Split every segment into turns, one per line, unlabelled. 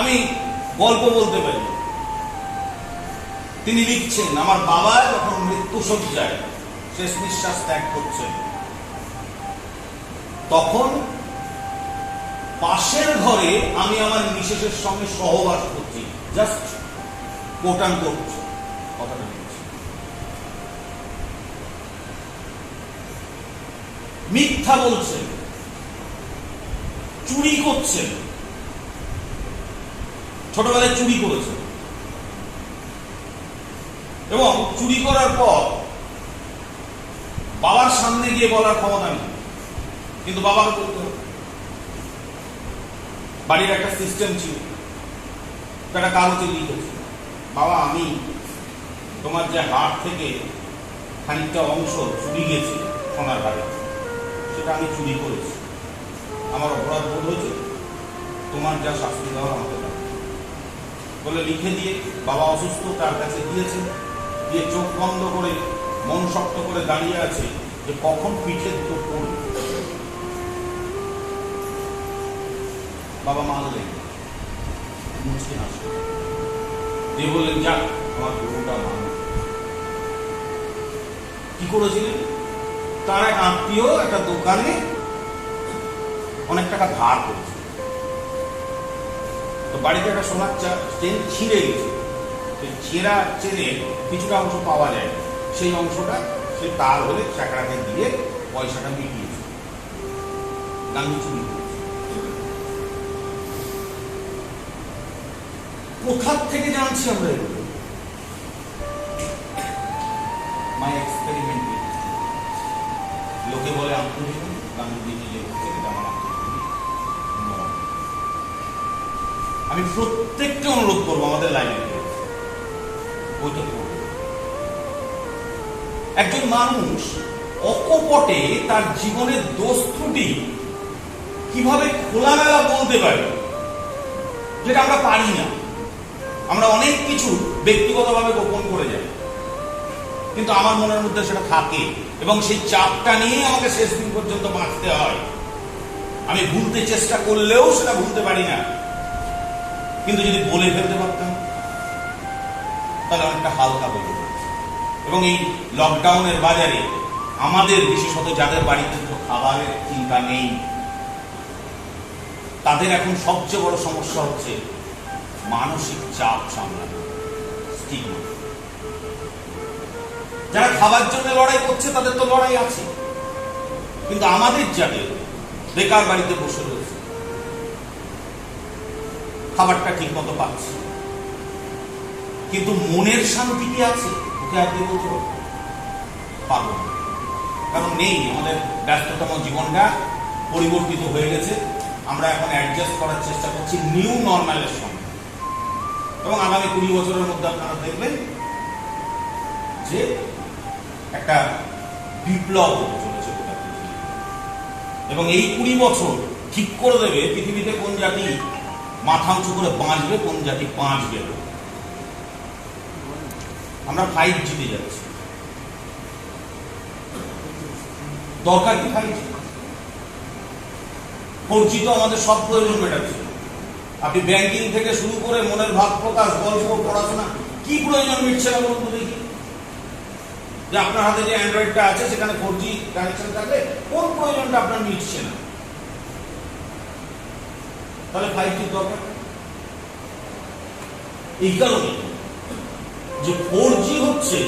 আমি গল্প বলতে পারি। তিনি লিখছেন, আমার বাবা যখন মৃত্যুশয্যায় শেষ নিঃশ্বাস ত্যাগ করছেন, তখন পাশের ঘরে আমি আমার মিসেসের সঙ্গে সহবাস করছি। জাস্ট কোট অ্যান্ড কোট কথাটা বলছি। মিথ্যা বলছেন, চুরি করছেন, ছোটবেলায় চুরি করেছেন এবং চুরি করার পর বাবার সামনে গিয়ে বলার ক্ষমতা নেই, কিন্তু বাবাকে বলতে হবে। বাড়ির একটা সিস্টেম ছিল, একটা কাগজে লিখেছে, বাবা আমি তোমার যে হাট থেকে খানিকটা অংশ চুরি গেছে সোনার হাটে, সেটা আমি চুরি করেছি, আমার অপরাধ বোধ হয়েছে, তোমার যা শাস্তি দেওয়ার আমাকে দাও বলে লিখে দিয়ে বাবা অসুস্থ, তার কাছে গিয়েছেন, দিয়ে চোখ বন্ধ করে মন শক্ত করে দাঁড়িয়ে আছে যে কখন পিঠে দুটো পড়বে। বাবা মানলেন, মুচকে হাসলেন, দিয়ে বললেন যাক আমার গরুটা মানুষ। কি করেছিলেন? তার এক আত্মীয় একটা দোকানে অনেক টাকা ধার করেছে, তো বাড়িতে একটা সোনার চেন ছিঁড়ে গেছে, ছেঁড়া চেনে কিছুটা অংশ পাওয়া যায়, সেই অংশটা সে তার হলে চাকরাকে দিয়ে পয়সাটা মিটিয়েছে। গান্ধী চুরি কোথার থেকে জানছি আমরা এগুলো? মাই এক্সপেরিমেন্ট। লোকে বলে আত্মজীবন, গান্ধী নিজে হচ্ছে এটা আমার আত্মজীবনী। আমি প্রত্যেককে অনুরোধ করবো আমাদের লাইব্রেরিতে বইটা পড়বে। একজন মানুষ অকপটে তার জীবনের দোষ ত্রুটি কিভাবে খোলামেলা বলতে পারে, যেটা আমরা পারি না। আমরা অনেক কিছু ব্যক্তিগতভাবে গোপন করে যাই, কিন্তু আমার মনের মধ্যে সেটা থাকে এবং সেই চাপটা নিয়ে আমাকে শেষ দিন পর্যন্ত বাঁচতে হয়। আমি ভুলতে চেষ্টা করলেও সেটা ভুলতে পারি না, কিন্তু যদি বলে ফেলতে পারতাম তাহলে অনেকটা হালকা হয়ে যেত। এবং এই লকডাউনের বাজারে আমাদের বিশেষত যাদের বাড়িতে তো খাবারের চিন্তা নেই, তাদের এখন সবচেয়ে বড় সমস্যা হচ্ছে মানসিক চাপ সামলানো, স্টিগমা। যারা খাবার জন্য লড়াই করছে তাদের তো লড়াই আছে, কিন্তু আমাদের যাদের বেকার বাড়িতে বসে রয়েছে, খাবারটা ঠিক মতো পাচ্ছে, কিন্তু মনের শান্তি কি আছে? ওকে আর দিয়ে বলতে পারবো না, কারণ নেই। আমাদের ব্যস্ততম জীবনটা পরিবর্তিত হয়ে গেছে। আমরা এখন অ্যাডজাস্ট করার চেষ্টা করছি নিউ নর্মালের সঙ্গে, এবং আগামী 20 বছরের মধ্যে আপনারা দেখবেন যে একটা বিপ্লব হতে চলেছে গোটা পৃথিবী। এবং এই 20 বছর ঠিক করে দেবে পৃথিবীতে কোন জাতি মাথা উঁচু করে বাঁচবে, কোন জাতি বাঁচবে। আমরা 5G তে যাচ্ছি। দরকার কি 5G? 4G তো আমাদের সব প্রয়োজন মেটাচ্ছে। আপনি ব্যাংকিং থেকে শুরু করে মনের ভাব প্রকাশ, গল্প, পড়াশোনা, কি প্রয়োজন মিটছে না বলুন তো দেখি? যে আপনার হাতে যে অ্যান্ড্রয়েডটা আছে সেখানে 4G কানেকশন থাকলে কোন প্রয়োজনটা আপনার মিটছে না? তাহলে 5G দরকার এই কারণে যে 4G হচ্ছে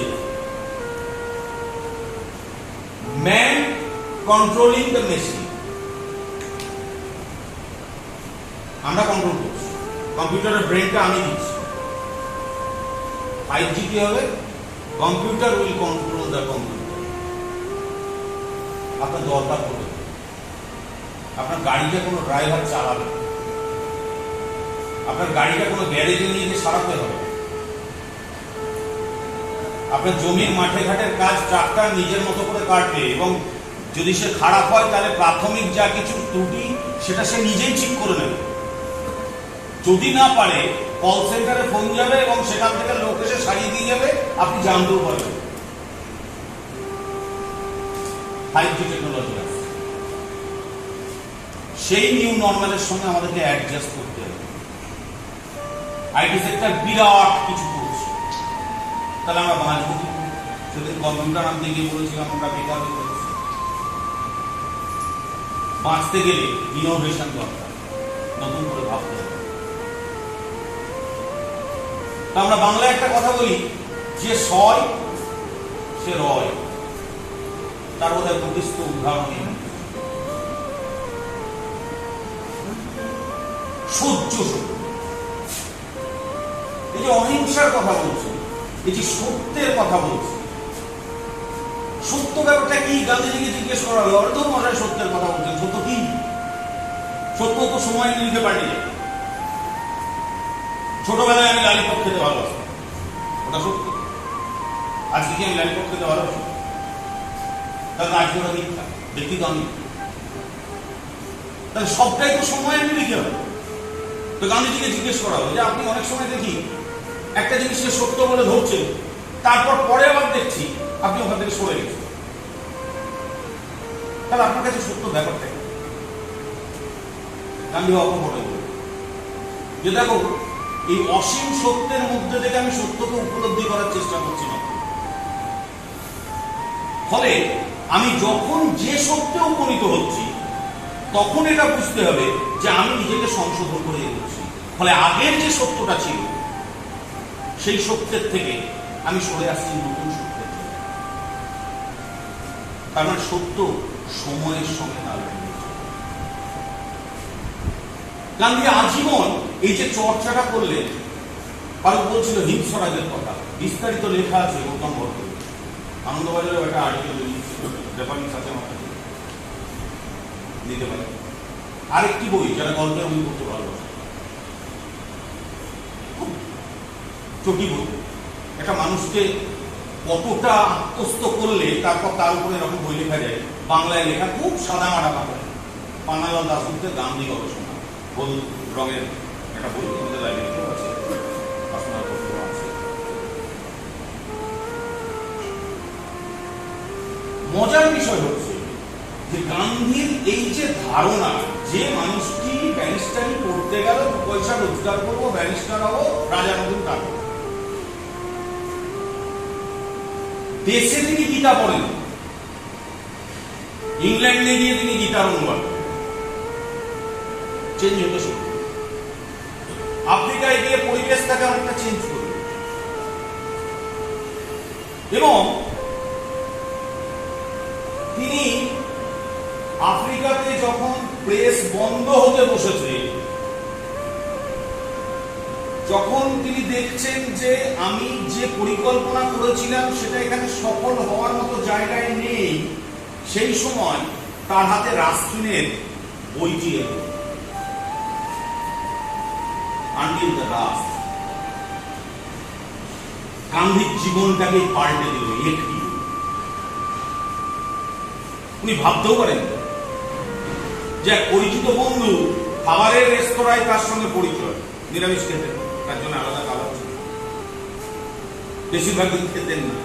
ম্যান কন্ট্রোলিং দ্য মেশিন। আমরা কন্ট্রোল করছি, কম্পিউটারের ব্রেনটা আমি দিচ্ছি। 5G কি হবে? Computer will control the computer. আপনার দরকার পড়বে, আপনার গাড়িটা কোনো ড্রাইভার চালাবে, আপনার গাড়িটা কোনো গ্যারেজে নিয়ে গিয়ে সারাতে হবে, আপনার জমির মাঠে ঘাটের কাজ ট্রাক্টর নিজের মতো করে কাটবে, এবং যদি সে খারাপ হয় তাহলে প্রাথমিক যা কিছু ত্রুটি সেটা সে নিজেই ঠিক করে নেবে। যদি না পারে কল সেন্টারে ফোন যাবে এবং সেখান থেকে লোক এসে সারিয়ে দিয়ে যাবে, আপনি জানতেও পারবেন। 5G টেকনোলজি আছে। সেই নিউ নর্মালের সঙ্গে আমাদেরকে অ্যাডজাস্ট করতে হবে। আইটি সেক্টর বিরাট কিছু করছে, তাহলে আমরা বাঁচবো কি? সেদিন কম্পিউটার আনতে গিয়ে বলেছিলাম আমরা বেকার হয়ে পড়েছি। বাঁচতে গেলে ইনোভেশন দরকার, নতুন করে ভাবতে হবে। আমরা বাংলায় একটা কথা বলি, যে সয় সে রয়, তার বোধহয় প্রতিষ্ঠিত উদাহরণ নেই। সহ্য সত্য, এই যে অহিংসার কথা বলছি, এই যে সত্যের কথা বলছি, সত্য ব্যাপারটা কি? গান্ধীজিকে জিজ্ঞেস করা হলো, অর্ধ মশাই সত্যের কথা বলছেন, সত্য কি? সত্য তো সময় নিতে পারি। ছোটবেলায় আমি লালিপপ খেতে ভালোবাসতাম, ওটা সত্য। আজকে কি আমি লালিপপ খেতে ভালোবাসি? তাহলে আজকে ওটা মিথ্যা, ব্যক্তি তো আমি। তাহলে সবটাই তো সময় নিতে হবে। তো গান্ধীজিকে জিজ্ঞেস করা হলো যে আপনি অনেক সময় দেখি একটা জিনিসকে সত্য বলে ধরছেন, তারপর পরে আবার দেখছি আপনি ওখান থেকে সরে গেছেন, তাহলে আপনার কাছে সত্য ব্যাপারটা কি? গান্ধী অপমনে যে দেখো, এই অসীম সত্যের মধ্যে থেকে আমি সত্যকে উপলব্ধি করার চেষ্টা করছি না। ফলে আমি যখন যে সত্যে উপনীত হচ্ছি, তখন এটা বুঝতে হবে যে আমি নিজেকে সংশোধন করে এগোচ্ছি। ফলে আগের যে সত্যটা ছিল, সেই সত্যের থেকে আমি সরে আসছি নতুন সত্যের। কারণ সত্য সময়ের সঙ্গে তাল মিলিয়েছে। গান্ধী আজীবন এই যে চর্চাটা করলেন, কারণ বলছিল হিংসরাজের কথা, বিস্তারিত লেখা আছে গৌতম ভট্ট, আনন্দবাজারে একটা আর্টিকেল রেফারেন্স আছে, আমার কাছে নিতে পারে। আরেকটি বই যারা গল্পের বই পড়তে ভালোবাসে, চটি বই, একটা মানুষকে কতটা আত্মস্থ করলে তারপর তার উপরে এরকম বই লেখা যায়, বাংলায় লেখা, খুব সাদা মাটা পাতা, পানালাল দাশগুপ্তের গান্ধী গবেষণা, হলুদ রঙের একটা বই, আমাদের লাইব্রেরিতে আছে, আছে। মজার বিষয় হচ্ছে যে গান্ধীর এই যে ধারণা, যে মানুষটি ব্যারিস্টারি পড়তে গেল, পয়সা রোজগার করবো, ব্যারিস্টার হবো, রাজা নতুন থাকবো, দেশে তিনি গীতা পড়েন, ইংল্যান্ডে গিয়ে তিনি গীতার অনুবাদ চেঞ্জ হতে শুরু, আফ্রিকায় গিয়ে পরিবেশটাকে অনেকটা চেঞ্জ করল, এবং তিনি আফ্রিকাতে যখন প্রেস বন্ধ হতে বসেছে, যখন তিনি দেখছেন যে আমি যে পরিকল্পনা করেছিলাম সেটা এখানে সফল হওয়ার মতো জায়গায় নেই, সেই সময় তার হাতে রাস্কিনের বইটি এলো, আনটিল দ্য লাস্ট। গান্ধীর জীবনটাকে পাল্টে দিল একটি। উনি ভাবতেও পারেন যে এক পরিচিত বন্ধু খাবারের রেস্তোরাঁয় তার সঙ্গে পরিচয়, নিরামিষ খেতেন, তার জন্য আলাদা খাবার ছিল, বেশিরভাগ দিন খেতেন না।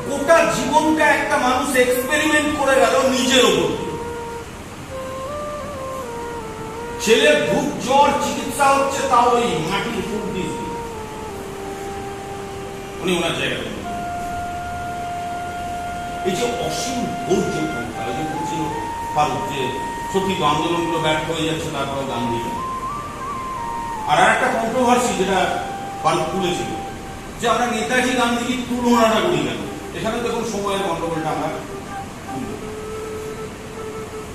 গোটা জীবনটা একটা মানুষ এক্সপেরিমেন্ট করে গেল নিজের ওপর। ছেলের ভূত জ্বর চিকিৎসা হচ্ছে, তাও ওই মাটির ফুট দিয়ে উনি ওনার জায়গা। এই যে অসীম ধৈর্য, যে বলছিল ফারুক যে সত্যি আন্দোলনগুলো ব্যর্থ হয়ে যাচ্ছে, তারপর গান্ধী। আর একটা কন্ট্রোভার্সি যেটা ফারুক তুলেছিল, যে আমরা নেতাজি গান্ধীজির তুলনাটা করি কেন, এখানে দেখুন সময়ের গন্ডগোলটা আমরা,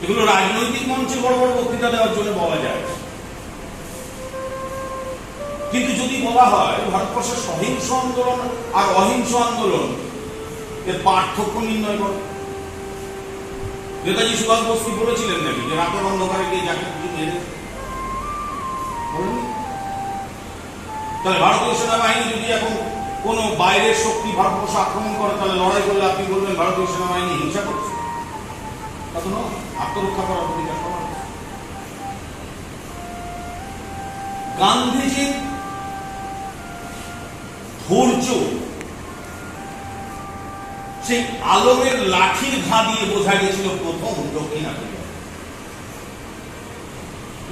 এগুলো রাজনৈতিক মঞ্চে বড় বড় বক্তৃতা দেওয়ার জন্য বলা যায়, কিন্তু যদি বলা হয় ভারতবর্ষের সহিংস আন্দোলন আর অহিংস আন্দোলন এর পার্থক্য নির্ণয় করো। নেতাজি সুভাষ বোস বলেছিলেন নাকি যে রাতের অন্ধকারে গিয়ে যাকে মেরে? তাহলে ভারতীয় সেনাবাহিনী যদি এখন কোন বাইরের শক্তি ভারতবর্ষ আক্রমণ করে, তাহলে লড়াই করলে আপনি বলবেন ভারতীয় সেনাবাহিনী হিংসা করছে? তা তো নয়, আত্মরক্ষা করার অধিকার সবার। গান্ধীজির ধৈর্য সেই আলমের লাঠির ঘা দিয়ে বোঝা গেছিল প্রথম দক্ষিণ আফ্রিকা।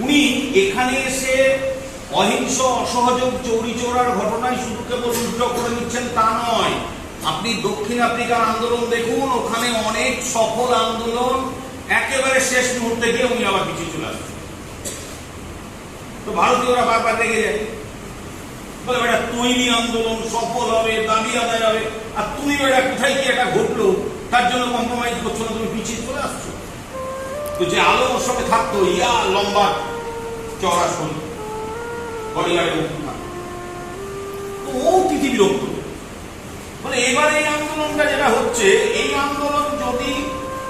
উনি এখানে এসে অহিংস অসহযোগ চৌরি চৌরার ঘটনায় শুধু কেবল উল্টো করে নিচ্ছেন তা নয়। আপনি দক্ষিণ আফ্রিকার আন্দোলন দেখুন, ওখানে অনেক সফল আন্দোলন একেবারে শেষ মুহূর্তে গিয়ে উনি আবার পিছিয়ে চলে আসছেন। তো ভারতীয়রা বারবার রেগে যায়, বলে বেটা তৈরি আন্দোলন সফল হবে, দাবি আদায় হবে, আর তুমি বেটা কোথায় কি এটা ঘটলো তার জন্য কম্প্রোমাইজ করছো না, তুমি পিছিয়ে চলে আসছো। তো যে আলো ওর সঙ্গে থাকতো, ইয়া লম্বা চড়া শরীর, বডিগার্ডের মুখ থাকতো, তো ও তিথি বিরক্ত। মানে এবার এই আন্দোলনটা যেটা হচ্ছে, এই আন্দোলন যদি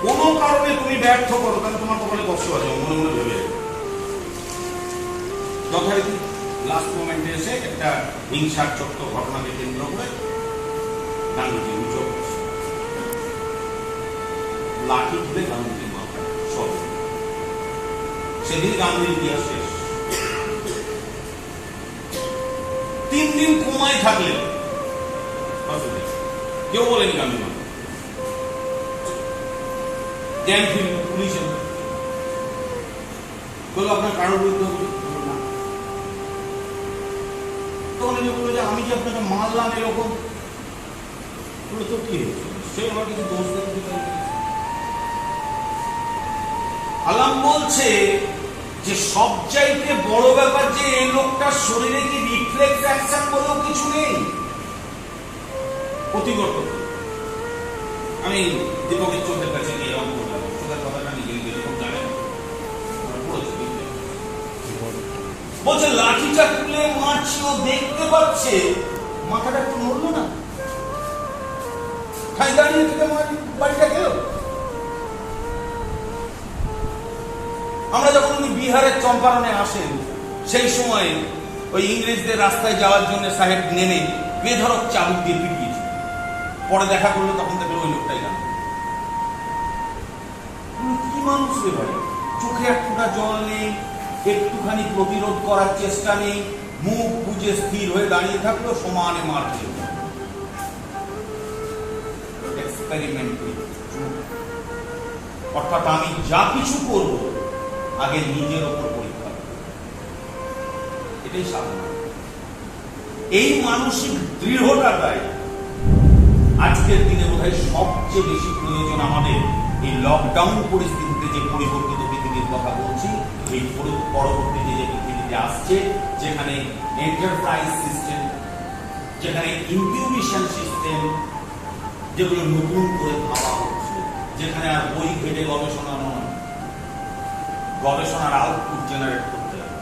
কোনো কারণে তুমি ব্যর্থ করো তাহলে তোমার কপালে কষ্ট আছে, মনে মনে ভেবে। যথারীতি লাস্ট মোমেন্টে এসে একটা হিংসাত্মক ঘটনাকে কেন্দ্র করে গান্ধীজি উচ্চ লাঠি তুলে গান্ধীজি মাথায় সব, সেদিন গান্ধীর ইতিহাস শেষ। 3 দিন কোমায় থাকলেন, কেউ বলেনি গান্ধী মাথা জ্ঞান ফিরল, পুলিশে বলল আপনার কারোর বিরুদ্ধে না। তখন বললো যে আমি যে আপনাকে মারলাম এরকম, বললো তো কি হয়েছে, সে আমার কিছু দোষ দেখতে পারে। আলাম বলছে যে সবচাইতে বড় ব্যাপার যে এই লোকটার শরীরে কি রিফ্লেক্স অ্যাকশন বলেও কিছু নেই, প্রতিগত। আমি দীপকের চোখের কাছে গিয়ে এরকম করলাম, চোখের কথাটা নিজে নিজে যখন জানেন বলছে লাঠিটা তুলে মারছি, ও দেখতে পাচ্ছে, মাথাটা একটু নড়লো না, খাই দাঁড়িয়ে থেকে বাড়িটা গেল। আমরা যখন উনি বিহারের চম্পারণে আসেন, সেই সময় ওই ইংরেজদের রাস্তায় যাওয়ার জন্য সাহেব নেমে বেধড়ক চাবুক দিয়ে পিটিয়েছে। পরে দেখা করলো, তখন দেখলো ওই লোকটাই না। কি মানুষ রে ভাই, চোখে এক ফোঁটা জল নেই, একটুখানি প্রতিরোধ করার চেষ্টা নেই, মুখ বুঝে স্থির হয়ে দাঁড়িয়ে থাকলো, সমানে মার খেল। এক্সপেরিমেন্ট, অর্থাৎ আমি যা কিছু করব আগে নিজের ওপর পরীক্ষা, এটাই সাধনা। এই মানসিক দৃঢ়তাটাই আজকের দিনে বোধহয় সবচেয়ে বেশি প্রয়োজন আমাদের। এই লকডাউন পরিস্থিতিতে যে পরিবর্তিত পৃথিবীর কথা বলছি, এই পরবর্তীতে যে পৃথিবীতে আসছে, যেখানে এন্টারপ্রাইজ সিস্টেম, যেখানে ইনকিউবেশন সিস্টেম, যেগুলো নতুন করে ভাবা হচ্ছে, যেখানে আর বই ঘেটে গবেষণা নয়, গবেষণার আউটপুট জেনারেট করতে হবে।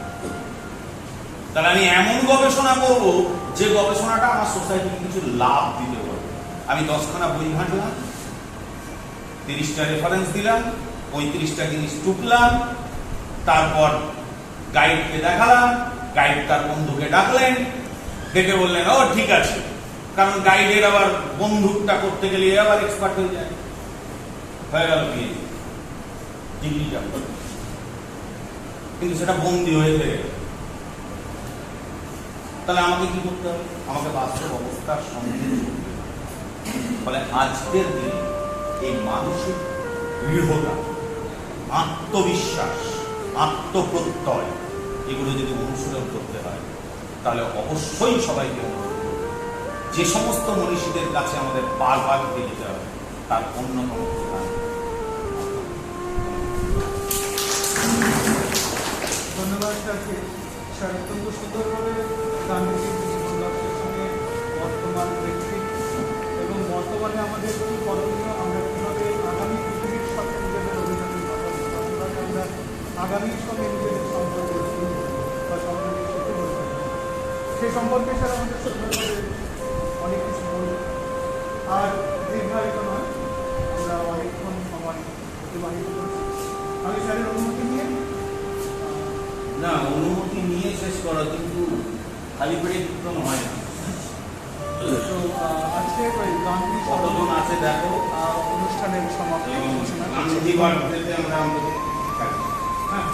তাহলে আমি এমন গবেষণা করব যে গবেষণাটা আমার সোসাইটিকে কিছু লাভ দিতে পারে। আমি 10খানা বই ঘাঁটলাম, 30টা রেফারেন্স দিলাম, 35টা জিনিস টুকলাম, তারপর গাইডকে দেখালাম, গাইড তার বন্ধুকে ডাকলেন, ডেকে বললেন ও ঠিক আছে, কারণ গাইডের আবার বন্ধুটা করতে গেলে আবার এক্সপার্ট হয়ে যায়, হয়ে গেল কি ডিগ্রিটা, কিন্তু সেটা বন্দী হয়ে থেকে গেল। তাহলে আমাকে কি করতে হবে? আমাকে বাস্তব অবস্থার সম্মুখীন করতে হবে। ফলে আজকের দিনে এই মানসিক দৃঢ়তা, আত্মবিশ্বাস, আত্মপ্রত্যয়, এগুলো যদি অনুশীলন করতে হয় তাহলে অবশ্যই সবাইকে অনুরোধ করব, যে সমস্ত মনীষীদের কাছে আমাদের বারবার ফিরে যেতে হবে তার অন্যতম স্থান।
ধন্যবাদ স্যারকে। স্যার অত্যন্ত সুন্দরভাবে গান্ধীজির জীবন দর্শনের সঙ্গে বর্তমান ব্যক্তিত্ব এবং বর্তমানে আমাদের কি করণীয়, আমরা কীভাবে আগামী পৃথিবীর সাথে নিজেদের অভিযোগের কথা বলবো, কীভাবে আমরা আগামীর সঙ্গে নিজেদের সম্পর্ক বা সম্পর্কের সাথে বলতে সে সম্পর্কে স্যার আমাদের সুন্দরভাবে অনেক কিছু বলব। আর দীর্ঘায়িত নয়, আমরা অনেকক্ষণ সময় অতিবাহিত করছি। আমি স্যারের অনুমতি নিয়ে
না, অনুমতি নিয়ে শেষ করা কিন্তু খালি পেটে কীর্তন হয় না।
আজকে গান্ধী
কতজন আছে দেখো,
অনুষ্ঠানের সমাপ্তি ঘোষণা
গান্ধী বার্থডেতে আমরা
হ্যাঁ।